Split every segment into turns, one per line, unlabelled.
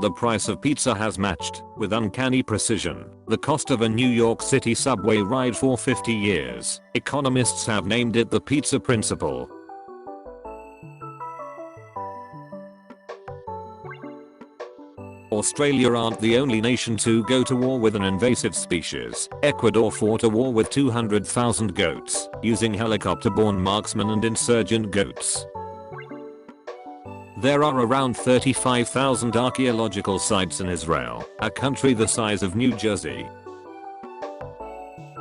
The price of pizza has matched, with uncanny precision, the cost of a New York City subway ride for 50 years. Economists have named it the pizza principle. Australia aren't the only nation to go to war with an invasive species. Ecuador fought a war with 200,000 goats, using helicopter-borne marksmen and insurgent goats. There are around 35,000 archaeological sites in Israel, a country the size of New Jersey.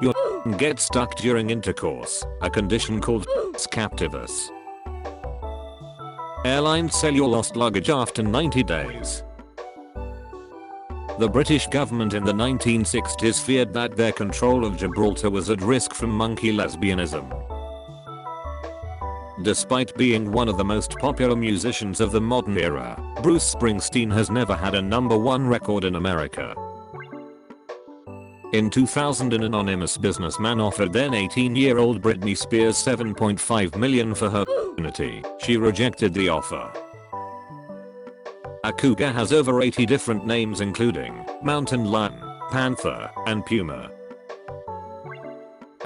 Your get stuck during intercourse, a condition called captivus. Airlines sell your lost luggage after 90 days. The British government in the 1960s feared that their control of Gibraltar was at risk from monkey lesbianism. Despite being one of the most popular musicians of the modern era, Bruce Springsteen has never had a #1 record in America. In 2000, an anonymous businessman offered then 18-year-old Britney Spears $7.5 million for her virginity. She rejected the offer. A cougar has over 80 different names including mountain lion, panther, and puma.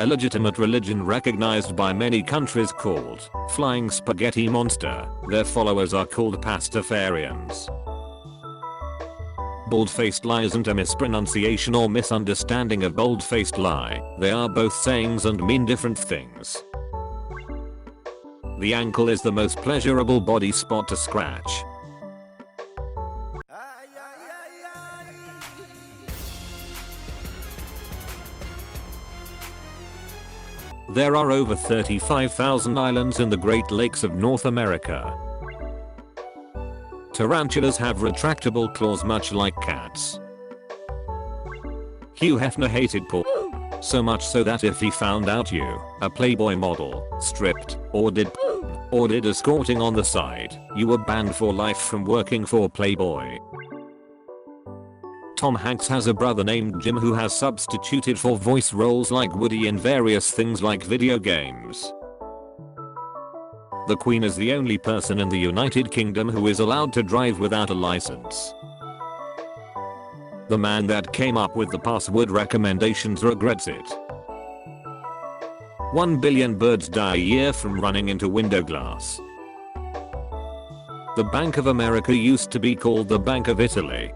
A legitimate religion recognized by many countries called Flying Spaghetti Monster. Their followers are called Pastafarians. Bald-faced lie isn't a mispronunciation or misunderstanding of bold-faced lie. They are both sayings and mean different things. The ankle is the most pleasurable body spot to scratch. There are over 35,000 islands in the Great Lakes of North America. Tarantulas have retractable claws much like cats. Hugh Hefner hated porn, so much so that if he found out you, a Playboy model, stripped, or did escorting on the side, you were banned for life from working for Playboy. Tom Hanks has a brother named Jim who has substituted for voice roles like Woody in various things like video games. The Queen is the only person in the United Kingdom who is allowed to drive without a license. The man that came up with the password recommendations regrets it. 1 billion birds die a year from running into window glass. The Bank of America used to be called the Bank of Italy.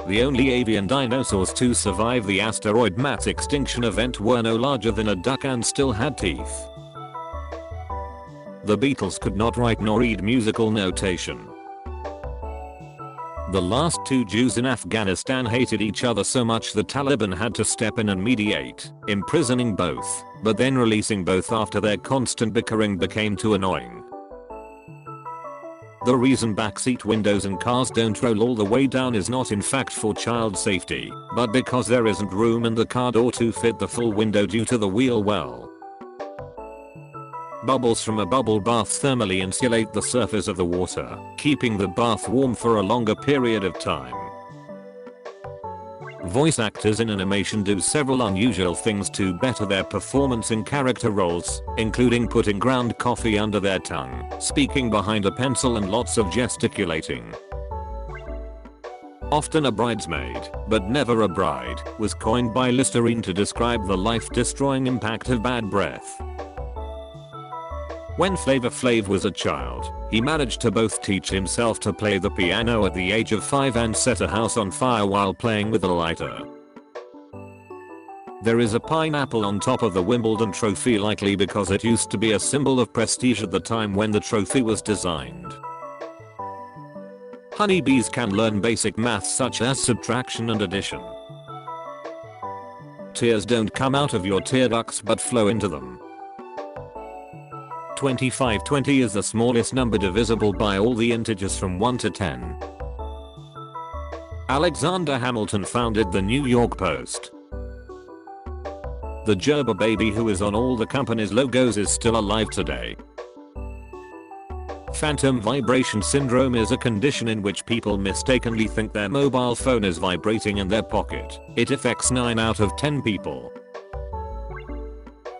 The only avian dinosaurs to survive the asteroid mass extinction event were no larger than a duck and still had teeth. The Beatles could not write nor read musical notation. The last two Jews in Afghanistan hated each other so much the Taliban had to step in and mediate, imprisoning both, but then releasing both after their constant bickering became too annoying. The reason backseat windows in cars don't roll all the way down is not in fact for child safety, but because there isn't room in the car door to fit the full window due to the wheel well. Bubbles from a bubble bath thermally insulate the surface of the water, keeping the bath warm for a longer period of time. Voice actors in animation do several unusual things to better their performance in character roles, including putting ground coffee under their tongue, speaking behind a pencil and lots of gesticulating. Often a bridesmaid, but never a bride, was coined by Listerine to describe the life-destroying impact of bad breath. When Flavor Flav was a child, he managed to both teach himself to play the piano at the age of 5 and set a house on fire while playing with a lighter. There is a pineapple on top of the Wimbledon trophy, likely because it used to be a symbol of prestige at the time when the trophy was designed. Honeybees can learn basic maths such as subtraction and addition. Tears don't come out of your tear ducts but flow into them. 2520 is the smallest number divisible by all the integers from 1 to 10. Alexander Hamilton founded the New York Post. The Gerber baby who is on all the company's logos is still alive today. Phantom vibration syndrome is a condition in which people mistakenly think their mobile phone is vibrating in their pocket. It affects 9 out of 10 people.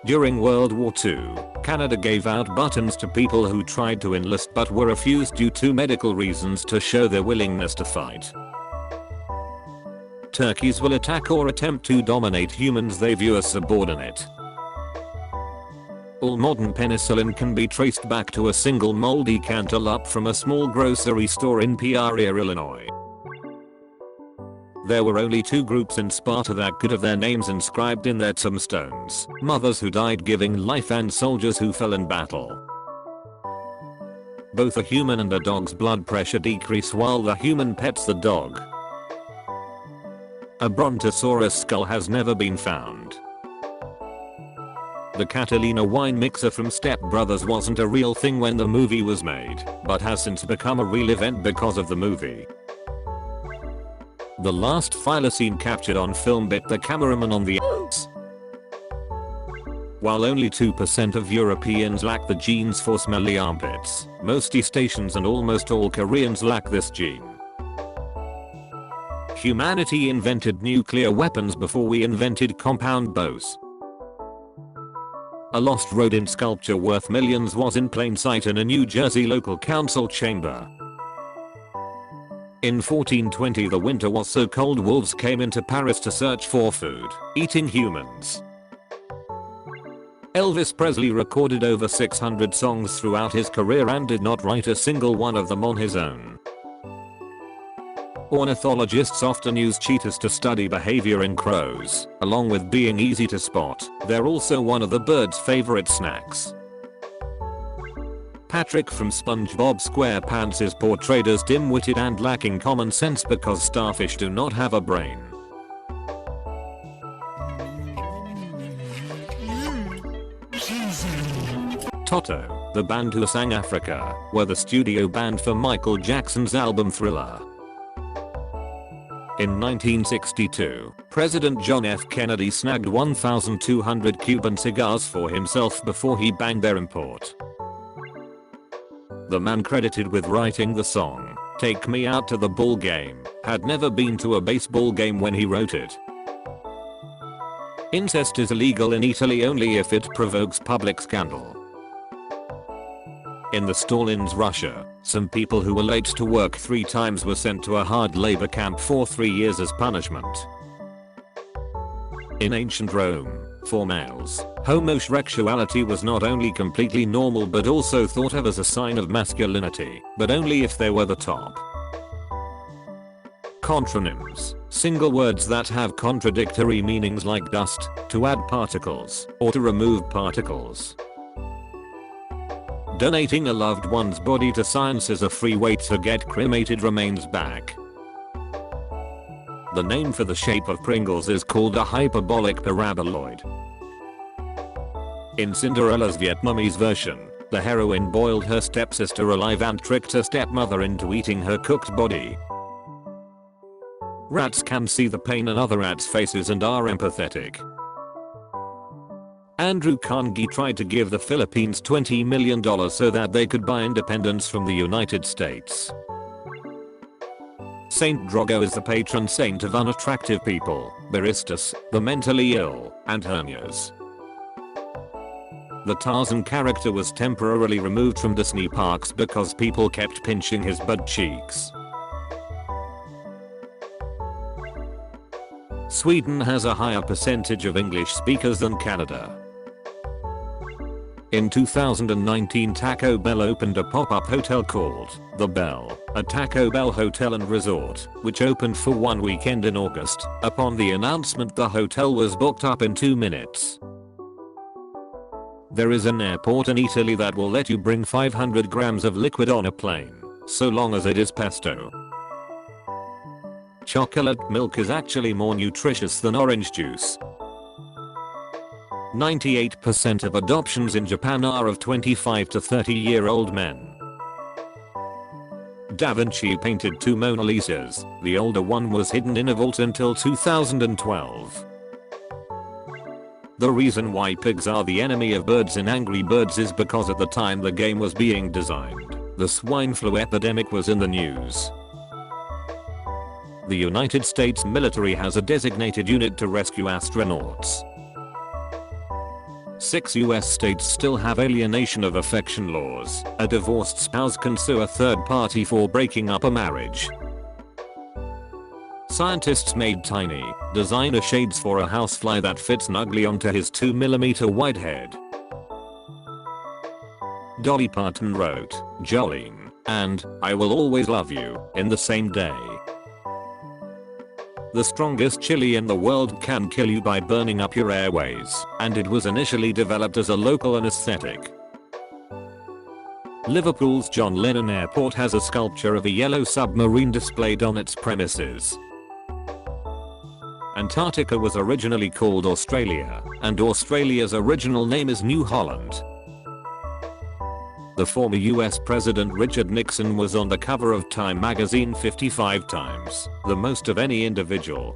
During World War II, Canada gave out buttons to people who tried to enlist but were refused due to medical reasons to show their willingness to fight. Turkeys will attack or attempt to dominate humans they view as subordinate. All modern penicillin can be traced back to a single moldy cantaloupe from a small grocery store in Peoria, Illinois. There were only 2 groups in Sparta that could have their names inscribed in their tombstones: mothers who died giving life and soldiers who fell in battle. Both a human and a dog's blood pressure decrease while the human pets the dog. A Brontosaurus skull has never been found. The Catalina wine mixer from Step Brothers wasn't a real thing when the movie was made, but has since become a real event because of the movie. The last thylacine captured on film bit the cameraman on the ass. While only 2% of Europeans lack the genes for smelly armpits, most East Asians and almost all Koreans lack this gene. Humanity invented nuclear weapons before we invented compound bows. A lost rodent sculpture worth millions was in plain sight in a New Jersey local council chamber. In 1420 the winter was so cold wolves came into Paris to search for food, eating humans. Elvis Presley recorded over 600 songs throughout his career and did not write a single one of them on his own. Ornithologists often use cheetahs to study behavior in crows. Along with being easy to spot, they're also one of the bird's favorite snacks. Patrick from SpongeBob SquarePants is portrayed as dim-witted and lacking common sense because starfish do not have a brain. Toto, the band who sang Africa, were the studio band for Michael Jackson's album Thriller. In 1962, President John F. Kennedy snagged 1,200 Cuban cigars for himself before he banned their import. The man credited with writing the song, "Take Me Out to the Ball Game," had never been to a baseball game when he wrote it. Incest is illegal in Italy only if it provokes public scandal. In the Stalins Russia, some people who were late to work 3 times were sent to a hard labor camp for 3 years as punishment. In ancient Rome, for males, homosexuality was not only completely normal but also thought of as a sign of masculinity, but only if they were the top. Contronyms, single words that have contradictory meanings like dust, to add particles, or to remove particles. Donating a loved one's body to science is a free way to get cremated remains back. The name for the shape of Pringles is called a hyperbolic paraboloid. In Cinderella's Vietnamese version, the heroine boiled her stepsister alive and tricked her stepmother into eating her cooked body. Rats can see the pain in other rats' faces and are empathetic. Andrew Carnegie tried to give the Philippines $20 million so that they could buy independence from the United States. Saint Drogo is the patron saint of unattractive people, baristas, the mentally ill, and hernias. The Tarzan character was temporarily removed from Disney parks because people kept pinching his butt cheeks. Sweden has a higher percentage of English speakers than Canada. In 2019, Taco Bell opened a pop-up hotel called The Bell, a Taco Bell hotel and resort, which opened for 1 weekend in August. Upon the announcement, the hotel was booked up in 2 minutes. There is an airport in Italy that will let you bring 500 grams of liquid on a plane, so long as it is pesto. Chocolate milk is actually more nutritious than orange juice. 98% of adoptions in Japan are of 25 to 30-year-old men. Da Vinci painted 2 Mona Lisas. The older one was hidden in a vault until 2012. The reason why pigs are the enemy of birds in Angry Birds is because at the time the game was being designed, the swine flu epidemic was in the news. The United States military has a designated unit to rescue astronauts. 6 US states still have alienation of affection laws. A divorced spouse can sue a third party for breaking up a marriage. Scientists made tiny, designer shades for a housefly that fit snugly onto his 2mm wide head. Dolly Parton wrote, "Jolene," and "I will always love you" in the same day. The strongest chili in the world can kill you by burning up your airways, and it was initially developed as a local anesthetic. Liverpool's John Lennon Airport has a sculpture of a yellow submarine displayed on its premises. Antarctica was originally called Australia, and Australia's original name is New Holland. The former US President Richard Nixon was on the cover of Time magazine 55 times, the most of any individual.